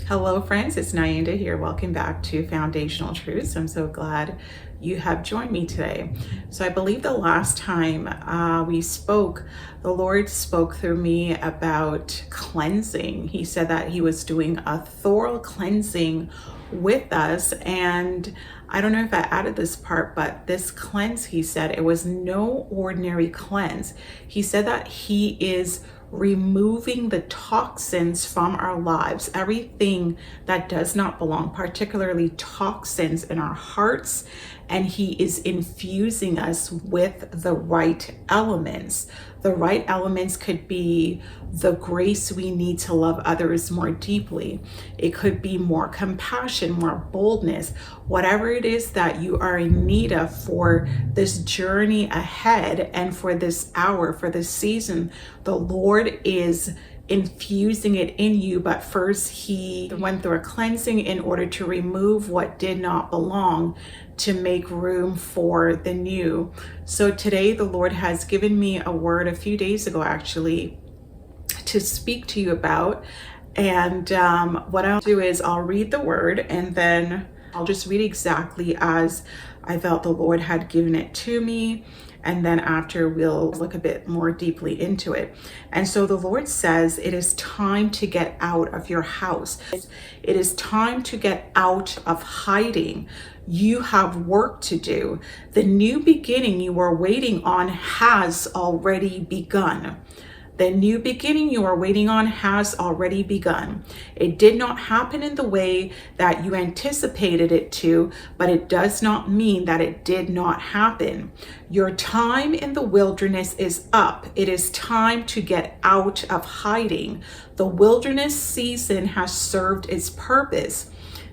Hello friends, it's Nayanda here. Welcome back to Foundational Truths. I'm so glad you have joined me today. So I believe the last time we spoke, the Lord spoke through me about cleansing. He said that he was doing a thorough cleansing with us, and I don't know if I added this part, but this cleanse, he said, it was no ordinary cleanse. He said that he is removing the toxins from our lives, everything that does not belong, particularly toxins in our hearts, and he is infusing us with the right elements. The right elements could be the grace we need to love others more deeply. It could be more compassion, more boldness, whatever it is that you are in need of for this journey ahead and for this hour, for this season. The Lord is infusing it in you, but first he went through a cleansing in order to remove what did not belong, to make room for the new. So today the Lord has given me a word a few days ago actually to speak to you about, and what I'll do is I'll read the word and then I'll just read exactly as I felt the Lord had given it to me, and then after we'll look a bit more deeply into it. And so the Lord says, it is time to get out of your house. It is time to get out of hiding. You have work to do. The new beginning you are waiting on has already begun. The new beginning you are waiting on has already begun. It did not happen in the way that you anticipated it to, but it does not mean that it did not happen. Your time in the wilderness is up. It is time to get out of hiding. The wilderness season has served its purpose.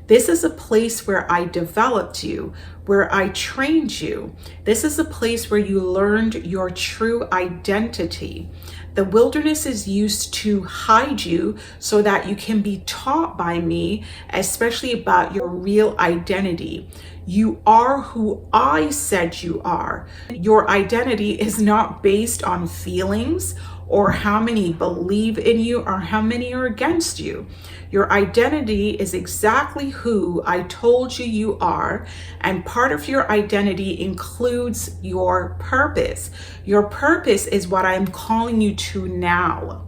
This is a place where I developed you, where I trained you. This is a place where you learned your true identity. The wilderness is used to hide you so that you can be taught by me, especially about your real identity. You are who I said you are. Your identity is not based on feelings or how many believe in you or how many are against you. Your identity is exactly who I told you you are, and part of your identity includes your purpose. Your purpose is what I'm calling you to now.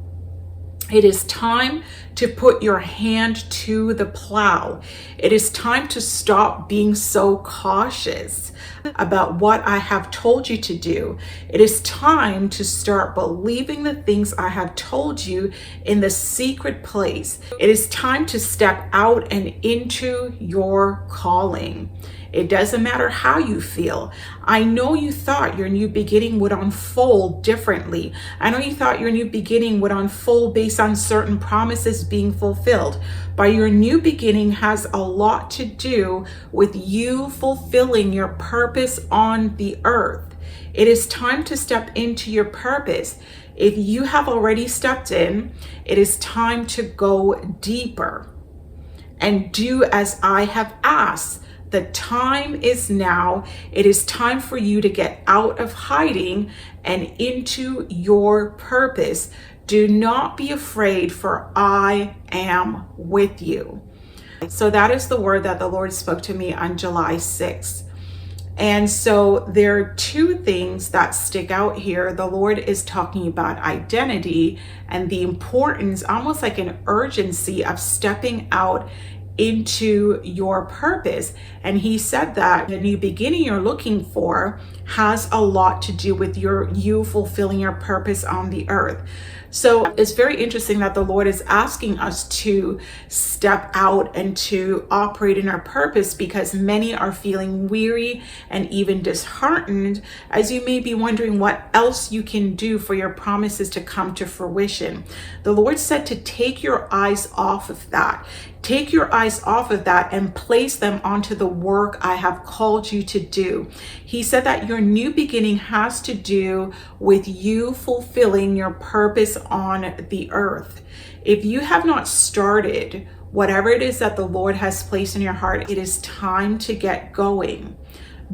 It is time to put your hand to the plow. It is time to stop being so cautious about what I have told you to do. It is time to start believing the things I have told you in the secret place. It is time to step out and into your calling. It doesn't matter how you feel. I know you thought your new beginning would unfold differently. I know you thought your new beginning would unfold based on certain promises being fulfilled, but your new beginning has a lot to do with you fulfilling your purpose on the earth. It is time to step into your purpose. If you have already stepped in, it is time to go deeper and do as I have asked. The time is now. It is time for you to get out of hiding and into your purpose. Do not be afraid, for I am with you. So that is the word that the Lord spoke to me on July 6th. And so there are two things that stick out here. The Lord is talking about identity and the importance, almost like an urgency of stepping out into your purpose. And he said that the new beginning you're looking for has a lot to do with you fulfilling your purpose on the earth. So it's very interesting that the Lord is asking us to step out and to operate in our purpose, because many are feeling weary and even disheartened, as you may be wondering what else you can do for your promises to come to fruition. The Lord said to take your eyes off of that. Take your eyes off of that and place them onto the work I have called you to do. He said that your new beginning has to do with you fulfilling your purpose on the earth. If you have not started whatever it is that the Lord has placed in your heart, it is time to get going.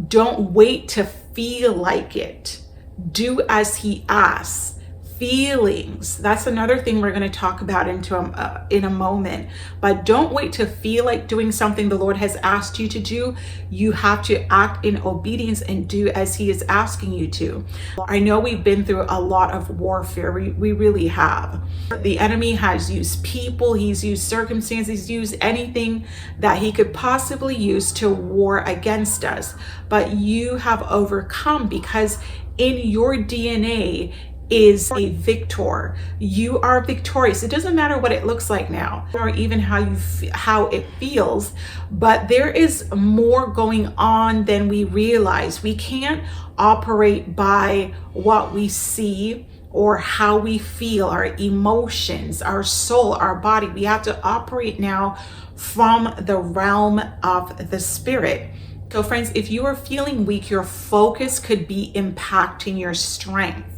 Don't wait to feel like it. Do as he asks. feelings. That's another thing we're going to talk about in a moment. But don't wait to feel like doing something the Lord has asked you to do. You have to act in obedience and do as he is asking you to. I know we've been through a lot of warfare. We really have. The enemy has used people, he's used circumstances, he's used anything that he could possibly use to war against us. But you have overcome, because in your DNA is a victor. You are victorious. It doesn't matter what it looks like now, or even how it feels, but there is more going on than we realize. We can't operate by what we see or how we feel, our emotions, our soul, our body. We have to operate now from the realm of the spirit. So friends, if you are feeling weak, your focus could be impacting your strength.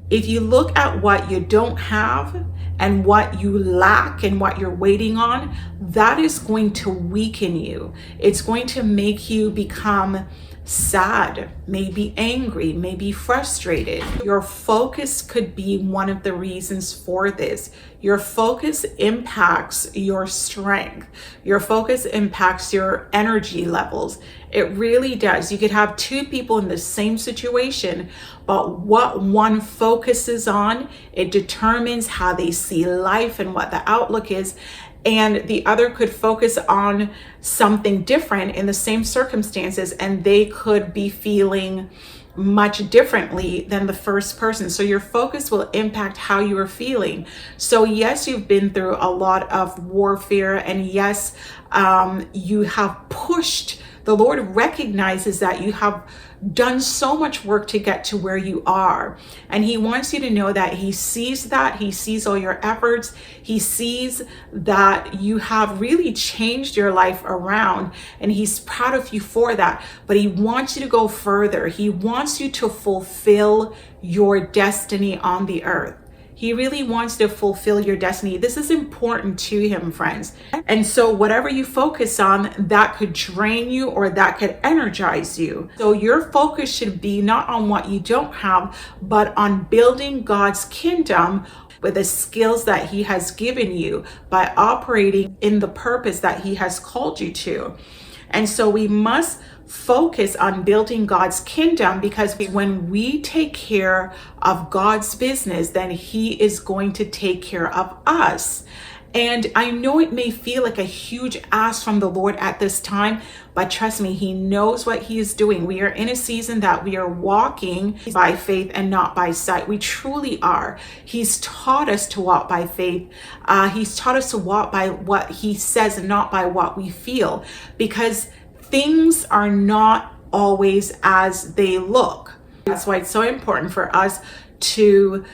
If you look at what you don't have and what you lack and what you're waiting on, that is going to weaken you. It's going to make you become sad, maybe angry, maybe frustrated. Your focus could be one of the reasons for this. Your focus impacts your strength. Your focus impacts your energy levels. It really does. You could have two people in the same situation, but what one focuses on, it determines how they see life and what the outlook is. And the other could focus on something different in the same circumstances, and they could be feeling much differently than the first person. So your focus will impact how you are feeling. So yes, you've been through a lot of warfare, and yes, you have pushed. The Lord recognizes that you have done so much work to get to where you are. And he wants you to know that he sees that. He sees all your efforts. He sees that you have really changed your life around, and he's proud of you for that. But he wants you to go further. He wants you to fulfill your destiny on the earth. He really wants to fulfill your destiny. This is important to him, friends. And so whatever you focus on, that could drain you or that could energize you. So your focus should be not on what you don't have, but on building God's kingdom with the skills that he has given you by operating in the purpose that he has called you to. And so we must focus on building God's kingdom, because when we take care of God's business, then he is going to take care of us. And I know it may feel like a huge ask from the Lord at this time, but trust me, he knows what he is doing. We are in a season that we are walking by faith and not by sight. We truly are. He's taught us to walk by faith. He's taught us to walk by what he says and not by what we feel, because things are not always as they look. That's why it's so important for us to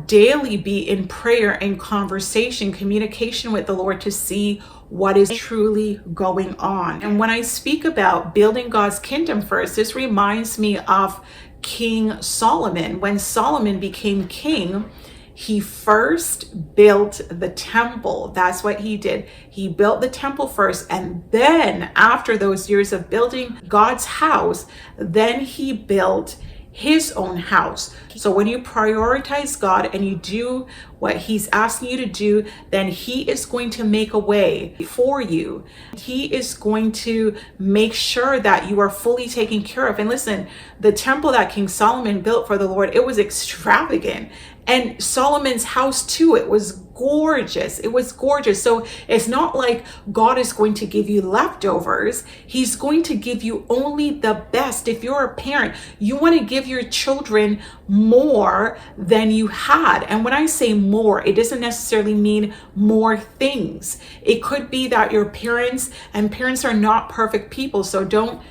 daily be in prayer and conversation, communication with the Lord, to see what is truly going on. And when I speak about building God's kingdom first, this reminds me of King Solomon. When Solomon became king, he first built the temple. That's what he did. He built the temple first, and then after those years of building God's house, then he built his own house. So when you prioritize God and you do what he's asking you to do, then he is going to make a way for you. He is going to make sure that you are fully taken care of. And listen, the temple that King Solomon built for the Lord, it was extravagant. And Solomon's house too, it was gorgeous. It was gorgeous. So it's not like God is going to give you leftovers. He's going to give you only the best. If you're a parent, you want to give your children more than you had. And when I say more, it doesn't necessarily mean more things. It could be that your parents are not perfect people. So don't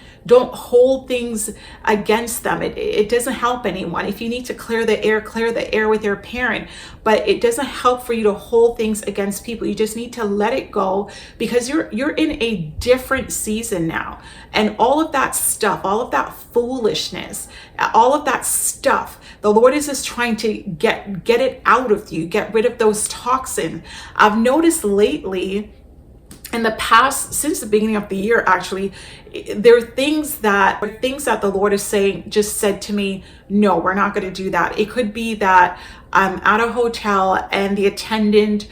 hold things against them. It doesn't help anyone. If you need to clear the air with your parent, but it doesn't help for you to hold things against people. You just need to let it go, because you're in a different season now. And all of that stuff, all of that foolishness, all of that stuff, the Lord is just trying to get it out of you, get rid of those toxins. I've noticed lately, in the past, since the beginning of the year, actually, there are things that the Lord is saying, just said to me, no, we're not going to do that. It could be that at a hotel and the attendant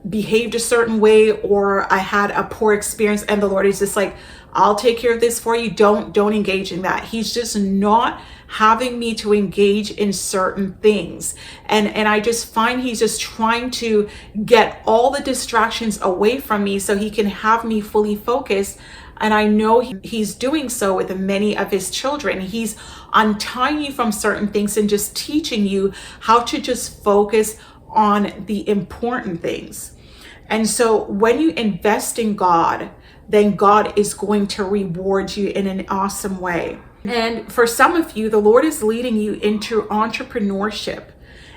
behaved a certain way, or I had a poor experience, and the Lord is just like, I'll take care of this for you. Don't engage in that. He's just not having me to engage in certain things. And I just find he's just trying to get all the distractions away from me so he can have me fully focused. And I know he's doing so with many of his children. He's untying you from certain things and just teaching you how to just focus on the important things. And so when you invest in God, then God is going to reward you in an awesome way. And for some of you, the Lord is leading you into entrepreneurship.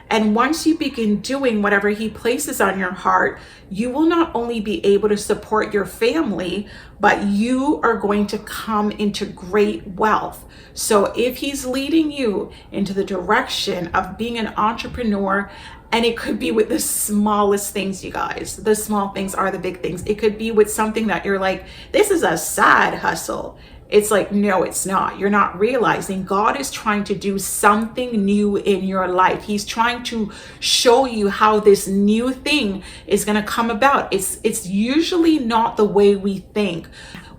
And once you begin doing whatever he places on your heart, you will not only be able to support your family, but you are going to come into great wealth. So if he's leading you into the direction of being an entrepreneur, and it could be with the smallest things, you guys, the small things are the big things. It could be with something that you're like, this is a side hustle. It's like, no, it's not. You're not realizing God is trying to do something new in your life. He's trying to show you how this new thing is going to come about. It's usually not the way we think.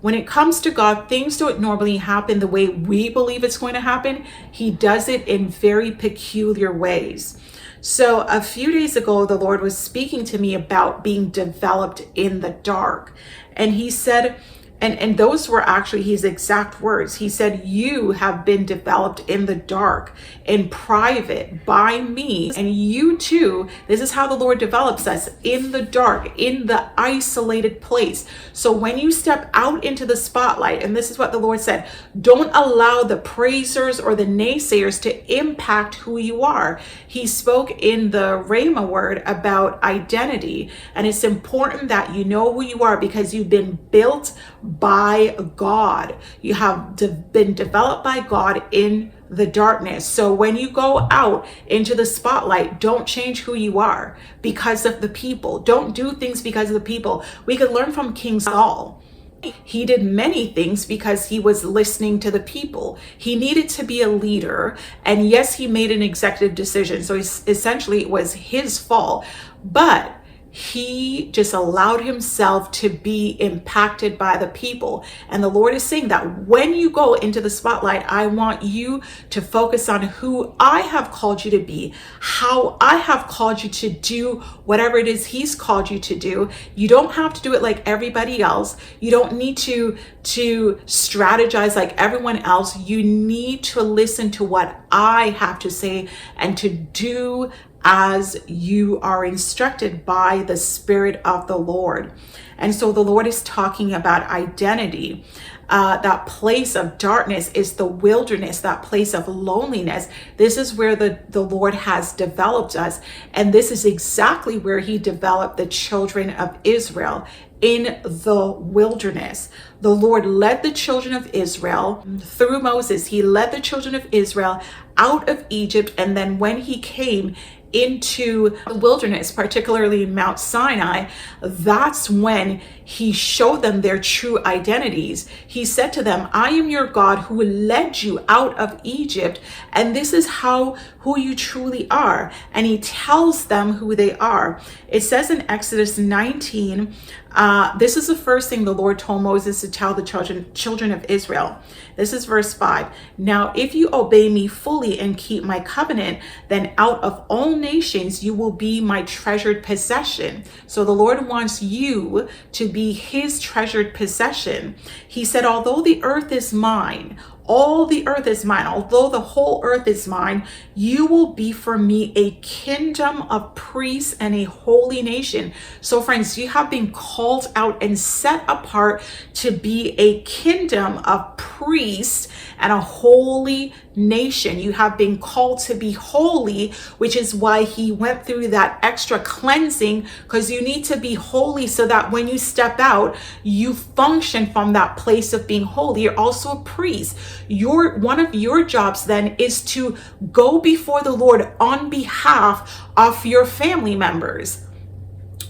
When it comes to God, things don't normally happen the way we believe it's going to happen. He does it in very peculiar ways. So a few days ago, the Lord was speaking to me about being developed in the dark. And he said, and those were actually his exact words. He said, you have been developed in the dark, in private, by me. And you too, this is how the Lord develops us, in the dark, in the isolated place. So when you step out into the spotlight, and this is what the Lord said, don't allow the praisers or the naysayers to impact who you are. He spoke in the Rhema word about identity. And it's important that you know who you are, because you've been built by God. You have been developed by God in the darkness. So when you go out into the spotlight, don't change who you are because of the people. Don't do things because of the people. We could learn from King Saul. He did many things because he was listening to the people. He needed to be a leader. And yes, he made an executive decision. So essentially it was his fault. But he just allowed himself to be impacted by the people. And the Lord is saying that when you go into the spotlight, I want you to focus on who I have called you to be, how I have called you to do whatever it is he's called you to do. You don't have to do it like everybody else. You don't need to strategize like everyone else. You need to listen to what I have to say and to do as you are instructed by the Spirit of the Lord. And so the Lord is talking about identity. That place of darkness is the wilderness, that place of loneliness. This is where the Lord has developed us. And this is exactly where he developed the children of Israel, in the wilderness. The Lord led the children of Israel through Moses. He led the children of Israel out of Egypt. And then when he came into the wilderness, particularly in Mount Sinai, that's when he showed them their true identities. He said to them, I am your God who led you out of Egypt, and this is who you truly are. And he tells them who they are. It says in Exodus 19, this is the first thing the Lord told Moses to tell the children of Israel. This is verse 5. Now, if you obey me fully and keep my covenant, then out of all nations you will be my treasured possession. So the Lord wants you to be his treasured possession. He said, although the earth is mine, all the earth is mine, although the whole earth is mine, you will be for me a kingdom of priests and a holy nation. So friends, you have been called out and set apart to be a kingdom of priests and a holy nation. You have been called to be holy, which is why he went through that extra cleansing, because you need to be holy so that when you step out, you function from that place of being holy. You're also a priest. One of your jobs then is to go before the Lord on behalf of your family members.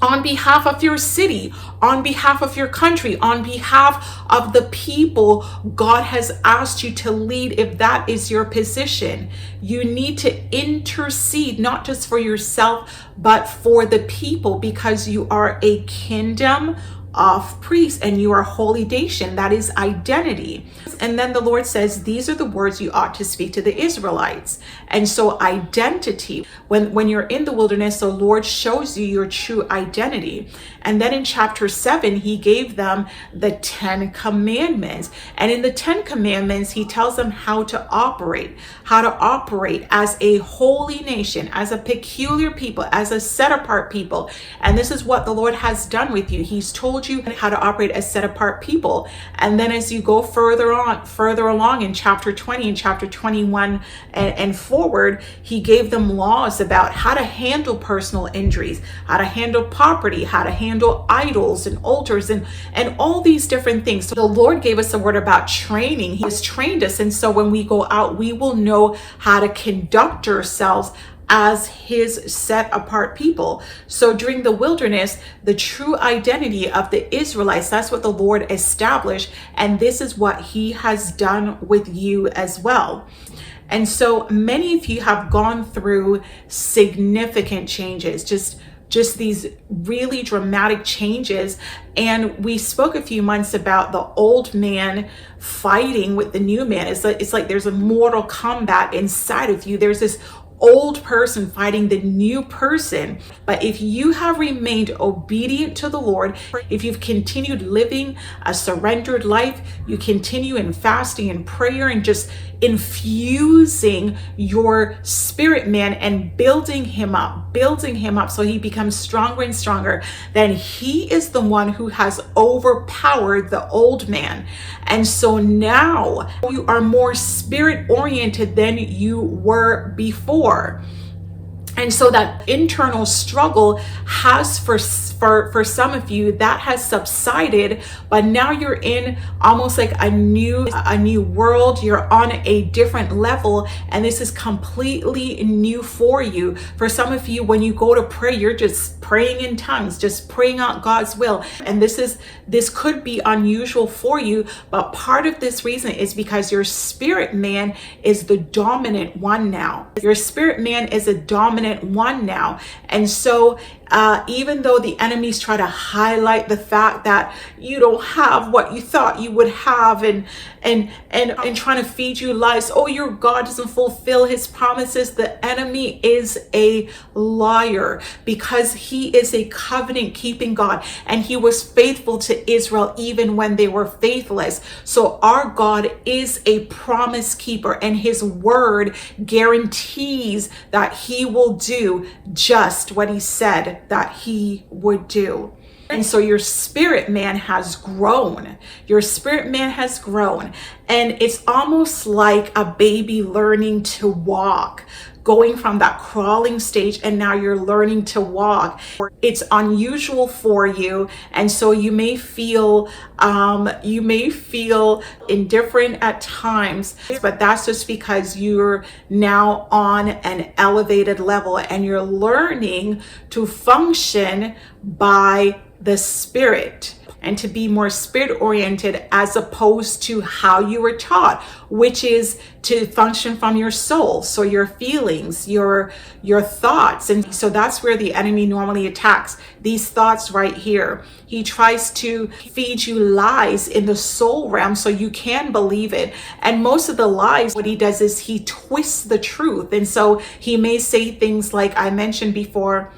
on behalf of your city, on behalf of your country, on behalf of the people God has asked you to lead. If that is your position, you need to intercede, not just for yourself, but for the people, because you are a kingdom of priests and you are a holy nation. That is identity. And then the Lord says, these are the words you ought to speak to the Israelites. And so identity, when you're in the wilderness, the Lord shows you your true identity. And then in chapter 7, he gave them the 10 commandments. And in the 10 commandments, he tells them how to operate as a holy nation, as a peculiar people, as a set apart people. And this is what the Lord has done with you. He's told you how to operate as set apart people. And then as you go further along in chapter 20 and chapter 21 and forward, he gave them laws about how to handle personal injuries, how to handle property, how to handle idols and altars and all these different things. So the Lord gave us a word about training. He has trained us. And so when we go out, we will know how to conduct ourselves as his set apart people. So during the wilderness, the true identity of the Israelites, that's what the Lord established. And this is what he has done with you as well. And so many of you have gone through significant changes, just these really dramatic changes. And we spoke a few months about the old man fighting with the new man. It's like there's a mortal combat inside of you. There's this old person fighting the new person. But if you have remained obedient to the Lord, if you've continued living a surrendered life, you continue in fasting and prayer and just infusing your spirit man and building him up so he becomes stronger and stronger, then he is the one who has overpowered the old man. And so now you are more spirit oriented than you were before. And so that internal struggle has for some of you, that has subsided, but now you're in almost like a new world. You're on a different level, and this is completely new for you. For some of you, when you go to pray, you're just praying in tongues, just praying out God's will. And this could be unusual for you, but part of this reason is because your spirit man is the dominant one now. Your spirit man is a dominant one now. And so even though the enemies try to highlight the fact that you don't have what you thought you would have and trying to feed you lies, oh, your God doesn't fulfill his promises, the enemy is a liar, because he is a covenant keeping God and he was faithful to Israel even when they were faithless. So our God is a promise keeper, and his word guarantees that he will do just what he said that he would do. And so your spirit man has grown. Your spirit man has grown. And it's almost like a baby learning to walk, going from that crawling stage, and now you're learning to walk. It's unusual for you, and so you may feel indifferent at times, but that's just because you're now on an elevated level and you're learning to function by the Spirit and to be more spirit oriented as opposed to how you were taught, which is to function from your soul. So your feelings, your thoughts. And so that's where the enemy normally attacks, these thoughts right here. He tries to feed you lies in the soul realm so you can believe it. And most of the lies, what he does is he twists the truth. And so he may say things like I mentioned before,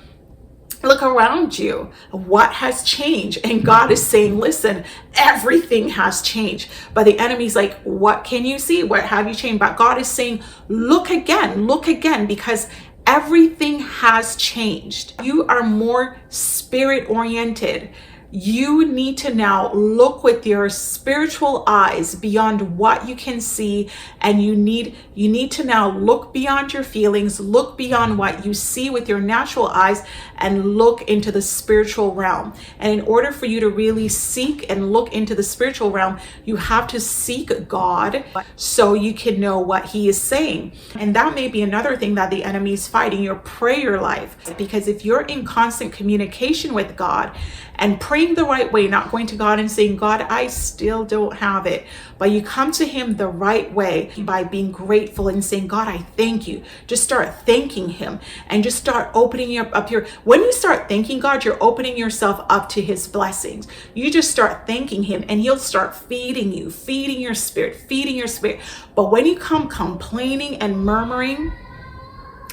look around you. What has changed? And God is saying, listen, everything has changed. But the enemy's like, what can you see? What have you changed? But God is saying, look again, because everything has changed. You are more spirit oriented. You need to now look with your spiritual eyes beyond what you can see, and you need to now look beyond your feelings, look beyond what you see with your natural eyes, and look into the spiritual realm. And in order for you to really seek and look into the spiritual realm, you have to seek God so you can know what he is saying. And that may be another thing that the enemy is fighting, your prayer life. Because if you're in constant communication with God and praying the right way, not going to God and saying, God, I still don't have it, but you come to him the right way by being grateful and saying, God, I thank you. Just start thanking him and just start opening up your, when you start thanking God, you're opening yourself up to his blessings. You just start thanking him and he'll start feeding you, feeding your spirit. But when you come complaining and murmuring,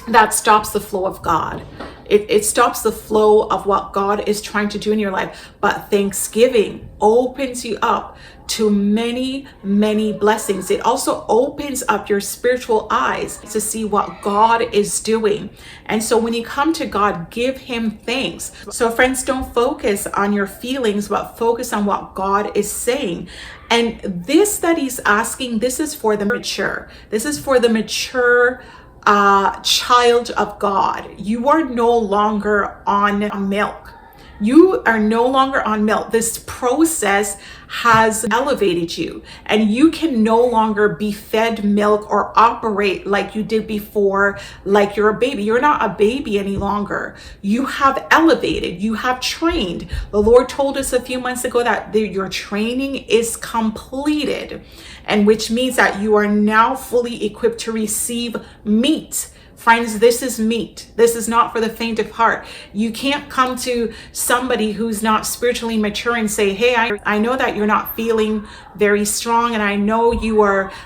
that stops the flow of God. It stops the flow of what God is trying to do in your life. But thanksgiving opens you up to many, many blessings. It also opens up your spiritual eyes to see what God is doing. And so when you come to God, give him thanks. So friends, don't focus on your feelings, but focus on what God is saying. And this that he's asking, this is for the mature. This is for the mature child of God. You are no longer on milk. You are no longer on milk. This process has elevated you, and you can no longer be fed milk or operate like you did before, like you're a baby. You're not a baby any longer. You have elevated, you have trained. The Lord told us a few months ago that your training is completed, and which means that you are now fully equipped to receive meat. Friends, this is meat. This is not for the faint of heart. You can't come to somebody who's not spiritually mature and say, hey, I know that you're not feeling very strong, and I know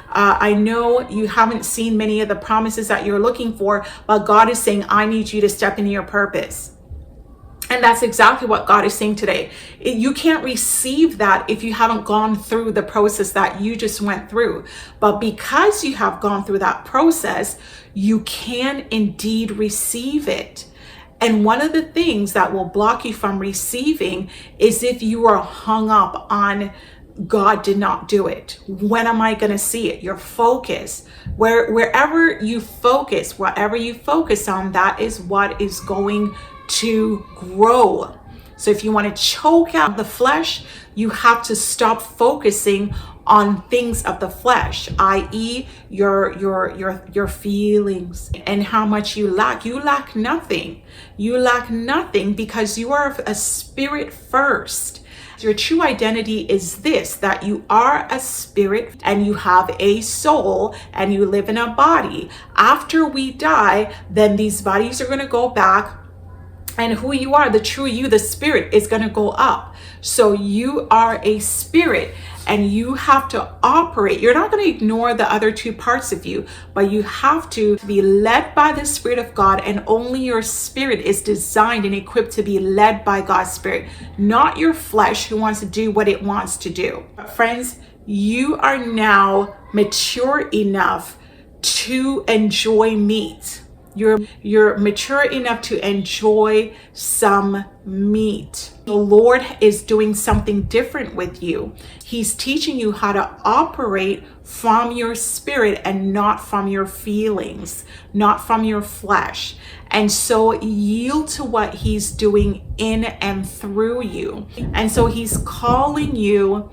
I know you haven't seen many of the promises that you're looking for, but God is saying, I need you to step into your purpose. And that's exactly what God is saying today. You can't receive that if you haven't gone through the process that you just went through. But because you have gone through that process, you can indeed receive it. And one of the things that will block you from receiving is if you are hung up on God did not do it. When am I going to see it? Your focus, wherever you focus, whatever you focus on, that is what is going to grow. So if you want to choke out the flesh, you have to stop focusing on things of the flesh, i.e. your feelings and how much you lack. You lack nothing. You lack nothing because you are a spirit first. Your true identity is this, that you are a spirit and you have a soul and you live in a body. After we die, then these bodies are going to go back, and who you are, the true you, the spirit, is going to go up. So you are a spirit and you have to operate. You're not going to ignore the other two parts of you, but you have to be led by the Spirit of God, and only your spirit is designed and equipped to be led by God's Spirit, not your flesh who wants to do what it wants to do. Friends, you are now mature enough to enjoy meat. You're mature enough to enjoy some meat. The Lord is doing something different with you. He's teaching you how to operate from your spirit and not from your feelings, not from your flesh. And so yield to what he's doing in and through you. And so he's calling you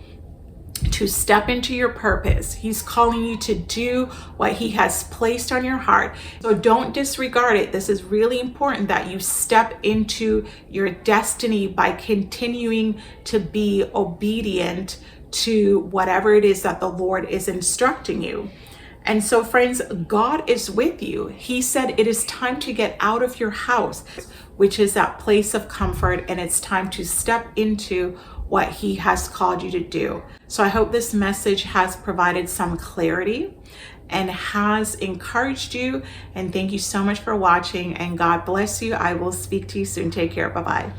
to step into your purpose. He's calling you to do what he has placed on your heart. So don't disregard it. This is really important that you step into your destiny by continuing to be obedient to whatever it is that the Lord is instructing you. And so friends, God is with you. He said it is time to get out of your house, which is that place of comfort, and it's time to step into what he has called you to do. So I hope this message has provided some clarity and has encouraged you. And thank you so much for watching, and God bless you. I will speak to you soon. Take care. Bye-bye.